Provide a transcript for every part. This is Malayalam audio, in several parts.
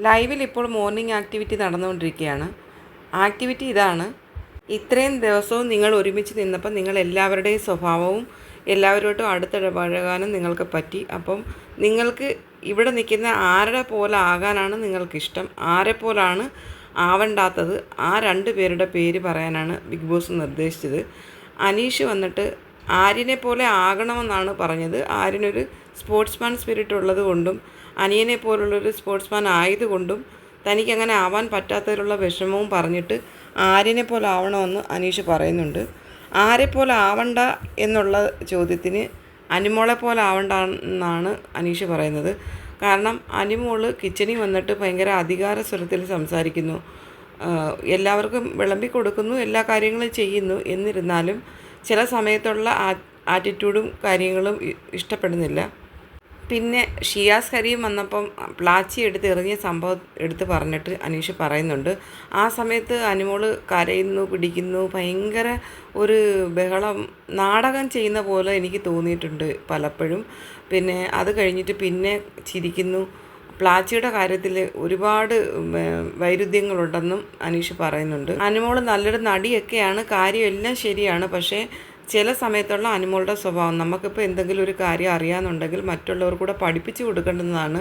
ലൈവിൽ ഇപ്പോൾ മോർണിംഗ് ആക്ടിവിറ്റി നടന്നുകൊണ്ടിരിക്കുകയാണ്. ആക്ടിവിറ്റി ഇതാണ്: ഇത്രയും ദിവസവും നിങ്ങൾ ഒരുമിച്ച് നിന്നപ്പോൾ നിങ്ങൾ എല്ലാവരുടെയും സ്വഭാവവും എല്ലാവരോട്ടും അടുത്തിടപഴകാനും നിങ്ങൾക്ക് പറ്റി. അപ്പം നിങ്ങൾക്ക് ഇവിടെ നിൽക്കുന്ന ആരുടെ പോലെ ആകാനാണ് നിങ്ങൾക്കിഷ്ടം, ആരെ പോലാണ് ആവണ്ടാത്തത്, ആ 2 പേരുടെ പേര് പറയാനാണ് ബിഗ് ബോസ് നിർദ്ദേശിച്ചത്. അനീഷ് വന്നിട്ട് ആര്യനെ പോലെ ആകണമെന്നാണ് പറഞ്ഞത്. ആര്യനൊരു സ്പോർട്സ്മാൻ സ്പിരിറ്റ് ഉള്ളത് കൊണ്ടും അനിയനെ പോലുള്ളൊരു സ്പോർട്സ്മാൻ ആയതുകൊണ്ടും തനിക്കങ്ങനെ ആവാൻ പറ്റാത്തതിലുള്ള വിഷമവും പറഞ്ഞിട്ട് ആര്യനെ പോലെ ആവണമെന്ന് അനീഷ് പറയുന്നുണ്ട്. ആരെ പോലെ ആവണ്ട എന്നുള്ള ചോദ്യത്തിന് അനിമോളെ പോലെ ആവണ്ട എന്നാണ് അനീഷ് പറയുന്നത്. കാരണം അനിമോള് കിച്ചണിൽ വന്നിട്ട് ഭയങ്കര അധികാര സ്വരത്തിൽ സംസാരിക്കുന്നു, എല്ലാവർക്കും വിളമ്പി കൊടുക്കുന്നു, എല്ലാ കാര്യങ്ങളും ചെയ്യുന്നു. എന്നിരുന്നാലും ചില സമയത്തുള്ള ആറ്റിറ്റ്യൂഡും കാര്യങ്ങളും ഇഷ്ടപ്പെടുന്നില്ല. പിന്നെ ഷിയാസ് കരീം വന്നപ്പം പ്ലാച്ചി എടുത്ത് എറിഞ്ഞ സംഭവം എടുത്ത് പറഞ്ഞിട്ട് അനീഷ് പറയുന്നുണ്ട്. ആ സമയത്ത് അനിമോള് കരയുന്നു, പിടിക്കുന്നു, ഭയങ്കര ഒരു ബഹളം, നാടകം ചെയ്യുന്ന പോലെ എനിക്ക് തോന്നിയിട്ടുണ്ട് പലപ്പോഴും. പിന്നെ അത് കഴിഞ്ഞിട്ട് പിന്നെ ചിരിക്കുന്നു. പ്ലാച്ചിയുടെ കാര്യത്തിൽ ഒരുപാട് വൈരുദ്ധ്യങ്ങളുണ്ടെന്നും അനീഷ് പറയുന്നുണ്ട്. അനിമോൾ നല്ലൊരു നടിയൊക്കെയാണ്, കാര്യമെല്ലാം ശരിയാണ്. പക്ഷേ ചില സമയത്തുള്ള അനിമോളുടെ സ്വഭാവം, നമുക്കിപ്പോൾ എന്തെങ്കിലും ഒരു കാര്യം അറിയാമെന്നുണ്ടെങ്കിൽ മറ്റുള്ളവർ കൂടെ പഠിപ്പിച്ചു കൊടുക്കേണ്ടുന്നതാണ്.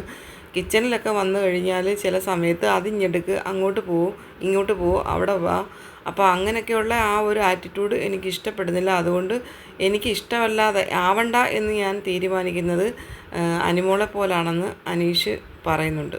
കിച്ചണിലൊക്കെ വന്നു കഴിഞ്ഞാൽ ചില സമയത്ത് അതിഞ്ഞെടുക്ക്, അങ്ങോട്ട് പോവും, ഇങ്ങോട്ട് പോവും, അവിടെ വാ. അപ്പോൾ അങ്ങനെയൊക്കെയുള്ള ആ ഒരു ആറ്റിറ്റ്യൂഡ് എനിക്ക് ഇഷ്ടപ്പെടുന്നില്ല. അതുകൊണ്ട് എനിക്ക് ഇഷ്ടമല്ലാതെ ആവണ്ട എന്ന് ഞാൻ തീരുമാനിക്കുന്നത് അനിമോളെ പോലാണെന്ന് അനീഷ് പറയുന്നുണ്ട്.